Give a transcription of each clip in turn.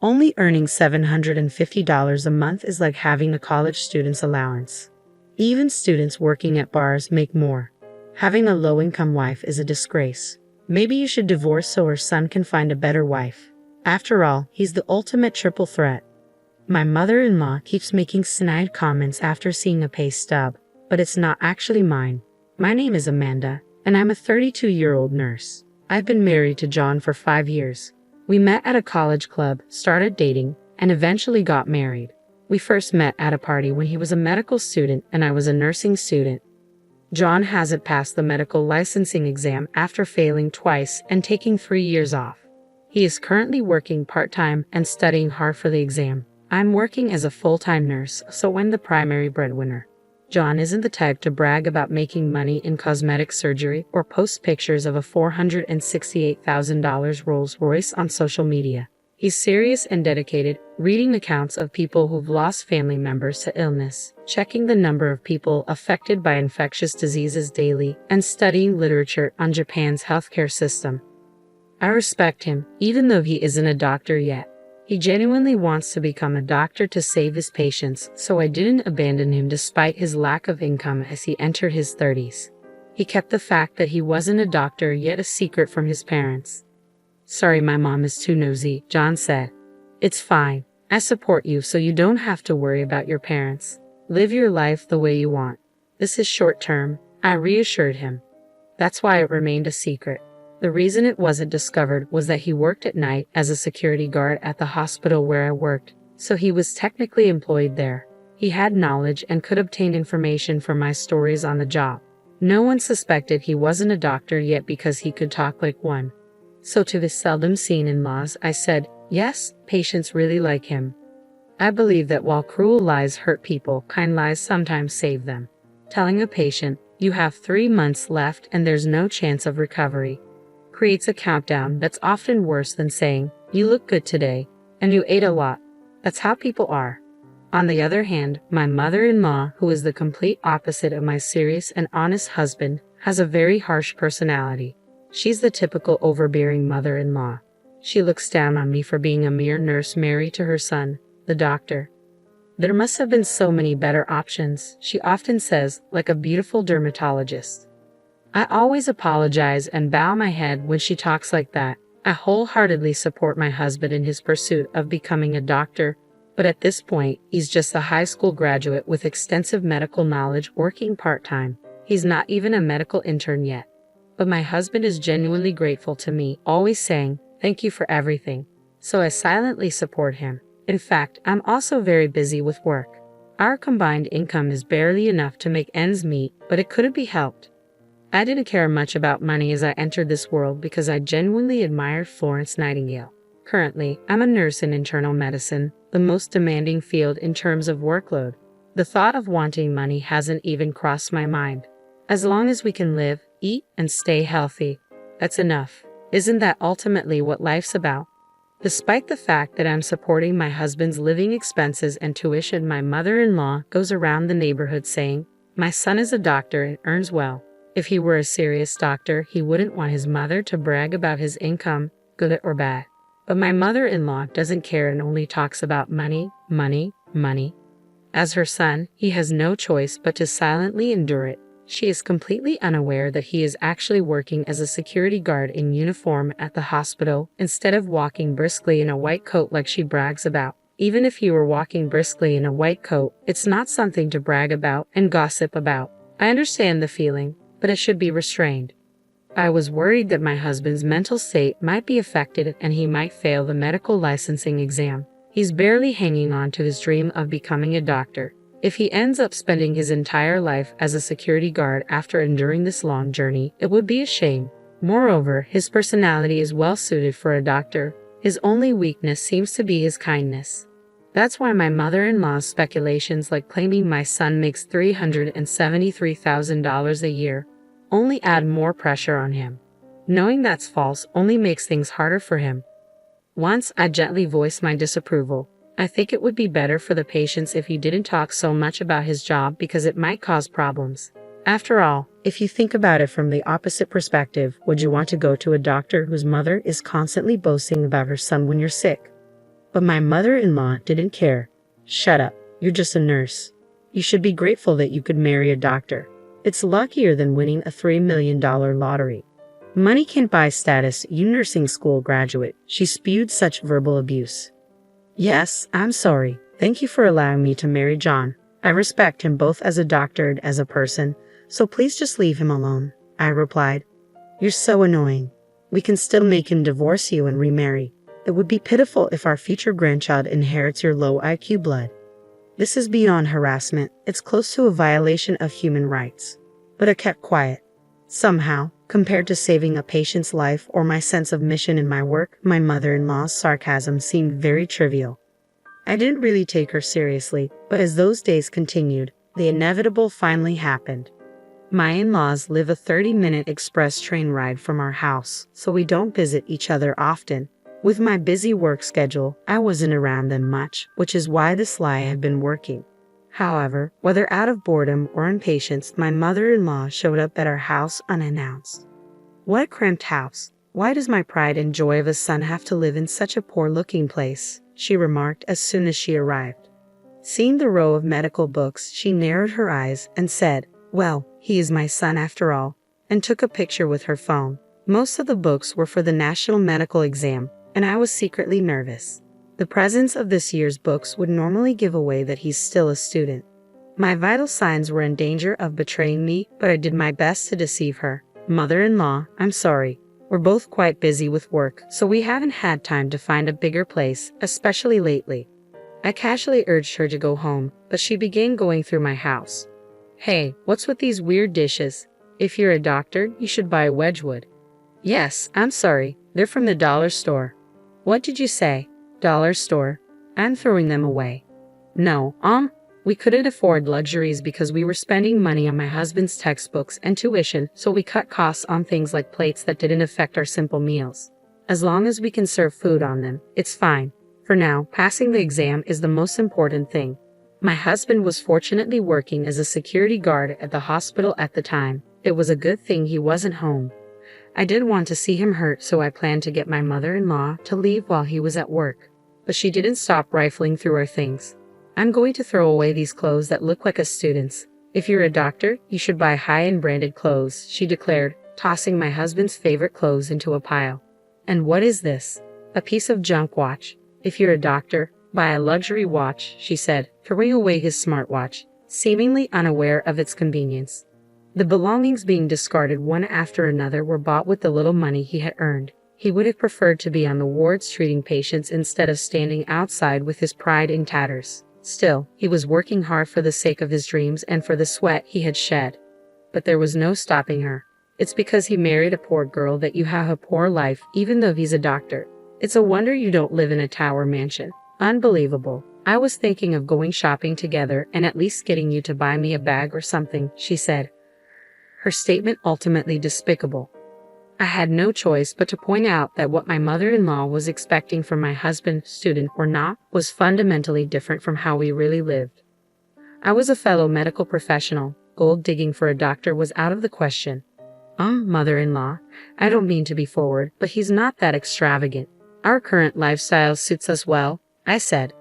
Only earning $750 a month is like having a college student's allowance. Even students working at bars make more. Having a low-income wife is a disgrace. Maybe you should divorce so her son can find a better wife. After all, he's the ultimate triple threat. My mother-in-law keeps making snide comments after seeing a pay stub, but it's not actually mine. My name is Amanda, and I'm a 32-year-old nurse. I've been married to John for 5 years. We met at a college club, started dating, and eventually got married. We first met at a party when he was a medical student and I was a nursing student. John hasn't passed the medical licensing exam after failing twice and taking 3 years off. He is currently working part-time and studying hard for the exam. I'm working as a full-time nurse, so I'm the primary breadwinner. John isn't the type to brag about making money in cosmetic surgery or post pictures of a $468,000 Rolls-Royce on social media. He's serious and dedicated, reading accounts of people who've lost family members to illness, checking the number of people affected by infectious diseases daily, and studying literature on Japan's healthcare system. I respect him, even though he isn't a doctor yet. He genuinely wants to become a doctor to save his patients, so I didn't abandon him despite his lack of income as he entered his 30s. He kept the fact that he wasn't a doctor yet a secret from his parents. "Sorry, my mom is too nosy," John said. "It's fine. I support you so you don't have to worry about your parents. Live your life the way you want. This is short term," I reassured him. That's why it remained a secret. The reason it wasn't discovered was that he worked at night as a security guard at the hospital where I worked, so he was technically employed there. He had knowledge and could obtain information from my stories on the job. No one suspected he wasn't a doctor yet because he could talk like one. So to the seldom seen in-laws, I said, yes, patients really like him. I believe that while cruel lies hurt people, kind lies sometimes save them. Telling a patient, "You have 3 months left and there's no chance of recovery," creates a countdown that's often worse than saying, "You look good today, and you ate a lot." That's how people are. On the other hand, my mother-in-law, who is the complete opposite of my serious and honest husband, has a very harsh personality. She's the typical overbearing mother-in-law. She looks down on me for being a mere nurse married to her son, the doctor. "There must have been so many better options," she often says, like a beautiful dermatologist. I always apologize and bow my head when she talks like that. I wholeheartedly support my husband in his pursuit of becoming a doctor, but at this point, he's just a high school graduate with extensive medical knowledge working part-time. He's not even a medical intern yet. But my husband is genuinely grateful to me, always saying, "Thank you for everything." So I silently support him. In fact, I'm also very busy with work. Our combined income is barely enough to make ends meet, but it couldn't be helped. I didn't care much about money as I entered this world because I genuinely admired Florence Nightingale. Currently, I'm a nurse in internal medicine, the most demanding field in terms of workload. The thought of wanting money hasn't even crossed my mind. As long as we can live, eat, and stay healthy, that's enough. Isn't that ultimately what life's about? Despite the fact that I'm supporting my husband's living expenses and tuition, my mother-in-law goes around the neighborhood saying, "My son is a doctor and earns well." If he were a serious doctor, he wouldn't want his mother to brag about his income, good or bad. But my mother-in-law doesn't care and only talks about money, money, money. As her son, he has no choice but to silently endure it. She is completely unaware that he is actually working as a security guard in uniform at the hospital instead of walking briskly in a white coat like she brags about. Even if he were walking briskly in a white coat, it's not something to brag about and gossip about. I understand the feeling, but it should be restrained. I was worried that my husband's mental state might be affected and he might fail the medical licensing exam. He's barely hanging on to his dream of becoming a doctor. If he ends up spending his entire life as a security guard after enduring this long journey, it would be a shame. Moreover, his personality is well suited for a doctor. His only weakness seems to be his kindness. That's why my mother-in-law's speculations like claiming my son makes $373,000 a year only add more pressure on him. Knowing that's false only makes things harder for him. Once I gently voiced my disapproval. I think it would be better for the patients if he didn't talk so much about his job because it might cause problems. After all, if you think about it from the opposite perspective, would you want to go to a doctor whose mother is constantly boasting about her son when you're sick? But my mother-in-law didn't care. Shut up, you're just a nurse. You should be grateful that you could marry a doctor. It's luckier than winning a $3 million lottery. Money can't buy status, you nursing school graduate. She spewed such verbal abuse. Yes, I'm sorry. Thank you for allowing me to marry John. I respect him both as a doctor and as a person, so please just leave him alone, I replied. You're so annoying. We can still make him divorce you and remarry. It would be pitiful if our future grandchild inherits your low IQ blood. This is beyond harassment. It's close to a violation of human rights. But I kept quiet. Somehow, compared to saving a patient's life or my sense of mission in my work, my mother-in-law's sarcasm seemed very trivial. I didn't really take her seriously, but as those days continued, the inevitable finally happened. My in-laws live a 30-minute express train ride from our house, so we don't visit each other often. With my busy work schedule, I wasn't around them much, which is why this lie had been working. However, whether out of boredom or impatience, my mother-in-law showed up at our house unannounced. What a cramped house. Why does my pride and joy of a son have to live in such a poor-looking place? She remarked as soon as she arrived. Seeing the row of medical books, she narrowed her eyes and said, "Well, he is my son after all," and took a picture with her phone. Most of the books were for the national medical exam, and I was secretly nervous. The presence of this year's books would normally give away that he's still a student. My vital signs were in danger of betraying me, but I did my best to deceive her. Mother-in-law, I'm sorry. We're both quite busy with work, so we haven't had time to find a bigger place, especially lately. I casually urged her to go home, but she began going through my house. Hey, what's with these weird dishes? If you're a doctor, you should buy Wedgwood. Yes, I'm sorry. They're from the dollar store. What did you say? Dollar store? I'm throwing them away. No, we couldn't afford luxuries because we were spending money on my husband's textbooks and tuition, so we cut costs on things like plates that didn't affect our simple meals. As long as we can serve food on them, it's fine. For now, passing the exam is the most important thing. My husband was fortunately working as a security guard at the hospital at the time. It was a good thing he wasn't home. I didn't want to see him hurt, so I planned to get my mother-in-law to leave while he was at work. But she didn't stop rifling through our things. I'm going to throw away these clothes that look like a student's. If you're a doctor, you should buy high-end branded clothes, she declared, tossing my husband's favorite clothes into a pile. And what is this? A piece of junk watch. If you're a doctor, buy a luxury watch, she said, throwing away his smartwatch, seemingly unaware of its convenience. The belongings being discarded one after another were bought with the little money he had earned. He would have preferred to be on the wards treating patients instead of standing outside with his pride in tatters. Still, he was working hard for the sake of his dreams and for the sweat he had shed. But there was no stopping her. It's because he married a poor girl that you have a poor life, even though he's a doctor. It's a wonder you don't live in a tower mansion. Unbelievable. I was thinking of going shopping together and at least getting you to buy me a bag or something, she said. Her statement ultimately despicable. I had no choice but to point out that what my mother-in-law was expecting from my husband, student or not, was fundamentally different from how we really lived. I was a fellow medical professional. Gold digging for a doctor was out of the question. Mother-in-law, I don't mean to be forward, but he's not that extravagant. Our current lifestyle suits us well, I said.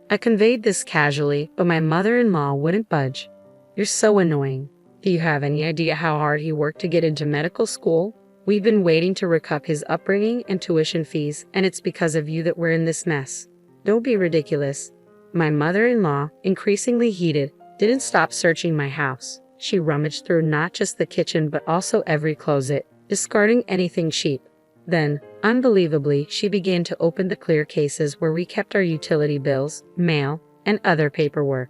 I conveyed this casually, but my mother-in-law wouldn't budge. You're so annoying. Do you have any idea how hard he worked to get into medical school? We've been waiting to recoup his upbringing and tuition fees, and it's because of you that we're in this mess. Don't be ridiculous. My mother-in-law, increasingly heated, didn't stop searching my house. She rummaged through not just the kitchen but also every closet, discarding anything cheap. Then, unbelievably, she began to open the clear cases where we kept our utility bills, mail, and other paperwork.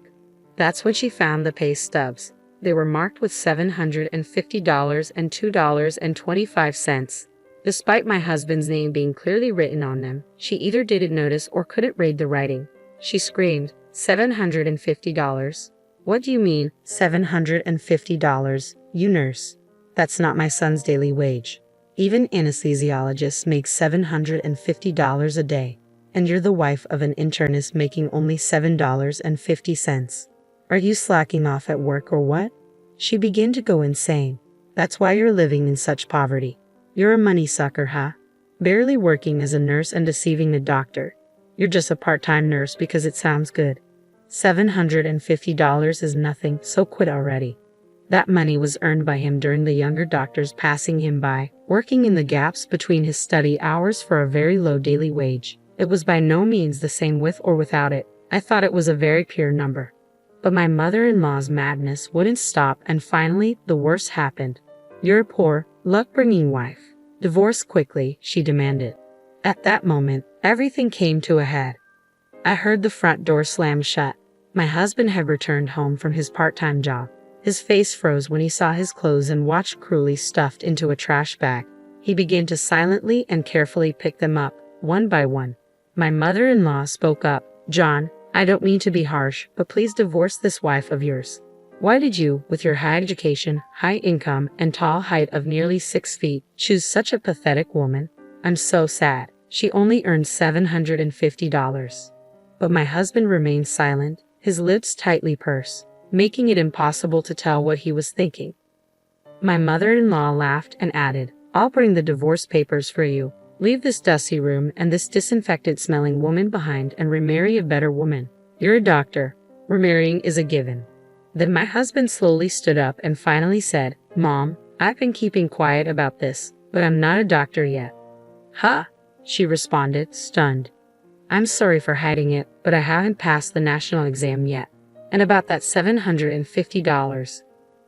That's when she found the pay stubs. They were marked with $750 and $2.25. Despite my husband's name being clearly written on them, she either didn't notice or couldn't read the writing. She screamed, $750? What do you mean, $750? You nurse. That's not my son's daily wage. Even anesthesiologists make $750 a day, and you're the wife of an internist making only $7.50. Are you slacking off at work or what? She began to go insane. That's why you're living in such poverty. You're a money sucker, huh? Barely working as a nurse and deceiving the doctor. You're just a part-time nurse because it sounds good. $750 is nothing, so quit already. That money was earned by him during the younger doctors passing him by, working in the gaps between his study hours for a very low daily wage. It was by no means the same with or without it. I thought it was a very pure number. But my mother-in-law's madness wouldn't stop, and finally, the worst happened. You're a poor, luck-bringing wife. Divorce quickly, she demanded. At that moment, everything came to a head. I heard the front door slam shut. My husband had returned home from his part-time job. His face froze when he saw his clothes and watched cruelly stuffed into a trash bag. He began to silently and carefully pick them up, one by one. My mother-in-law spoke up. John, I don't mean to be harsh, but please divorce this wife of yours. Why did you, with your high education, high income, and tall height of nearly 6 feet, choose such a pathetic woman? I'm so sad. She only earned $750. But my husband remained silent, his lips tightly pursed, making it impossible to tell what he was thinking. My mother-in-law laughed and added, I'll bring the divorce papers for you. Leave this dusty room and this disinfectant-smelling woman behind and remarry a better woman. You're a doctor. Remarrying is a given. Then my husband slowly stood up and finally said, Mom, I've been keeping quiet about this, but I'm not a doctor yet. Huh? She responded, stunned. I'm sorry for hiding it, but I haven't passed the national exam yet. And about that $750.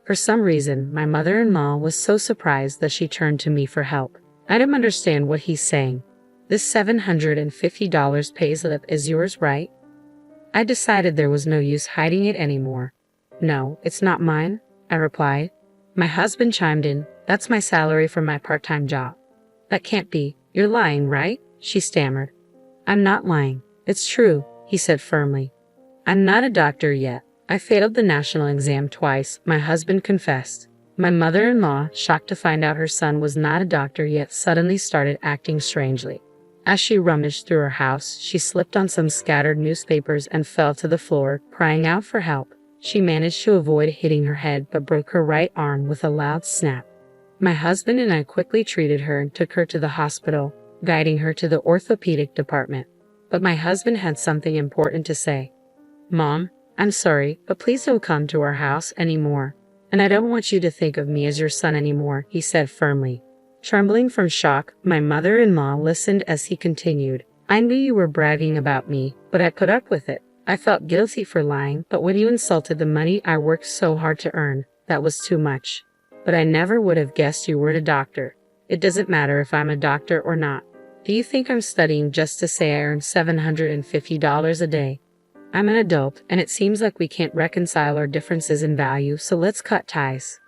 For some reason, my mother-in-law was so surprised that she turned to me for help. I didn't understand what he's saying. This $750 pay slip is yours, right? I decided there was no use hiding it anymore. No, it's not mine, I replied. My husband chimed in, that's my salary for my part-time job. That can't be. You're lying, right? She stammered. I'm not lying. It's true, he said firmly. I'm not a doctor yet. I failed the national exam twice, my husband confessed. My mother-in-law, shocked to find out her son was not a doctor yet, suddenly started acting strangely. As she rummaged through her house, she slipped on some scattered newspapers and fell to the floor, crying out for help. She managed to avoid hitting her head but broke her right arm with a loud snap. My husband and I quickly treated her and took her to the hospital, guiding her to the orthopedic department. But my husband had something important to say. Mom, I'm sorry, but please don't come to our house anymore. And I don't want you to think of me as your son anymore, he said firmly. Trembling from shock, my mother-in-law listened as he continued. I knew you were bragging about me, but I put up with it. I felt guilty for lying, but when you insulted the money I worked so hard to earn, that was too much. But I never would have guessed you were a doctor. It doesn't matter if I'm a doctor or not. Do you think I'm studying just to say I earn $750 a day? I'm an adult, and it seems like we can't reconcile our differences in value, so let's cut ties.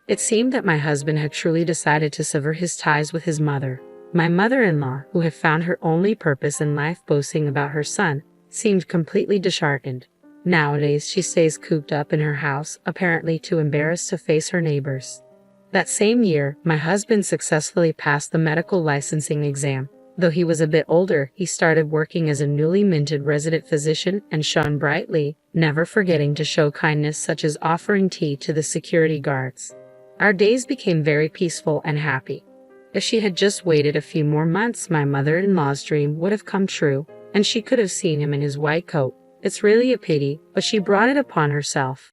It seemed that my husband had truly decided to sever his ties with his mother. My mother-in-law, who had found her only purpose in life boasting about her son, seemed completely disheartened. Nowadays, she stays cooped up in her house, apparently too embarrassed to face her neighbors. That same year, my husband successfully passed the medical licensing exam. Though he was a bit older, he started working as a newly minted resident physician and shone brightly, never forgetting to show kindness such as offering tea to the security guards. Our days became very peaceful and happy. If she had just waited a few more months, my mother-in-law's dream would have come true, and she could have seen him in his white coat. It's really a pity, but she brought it upon herself.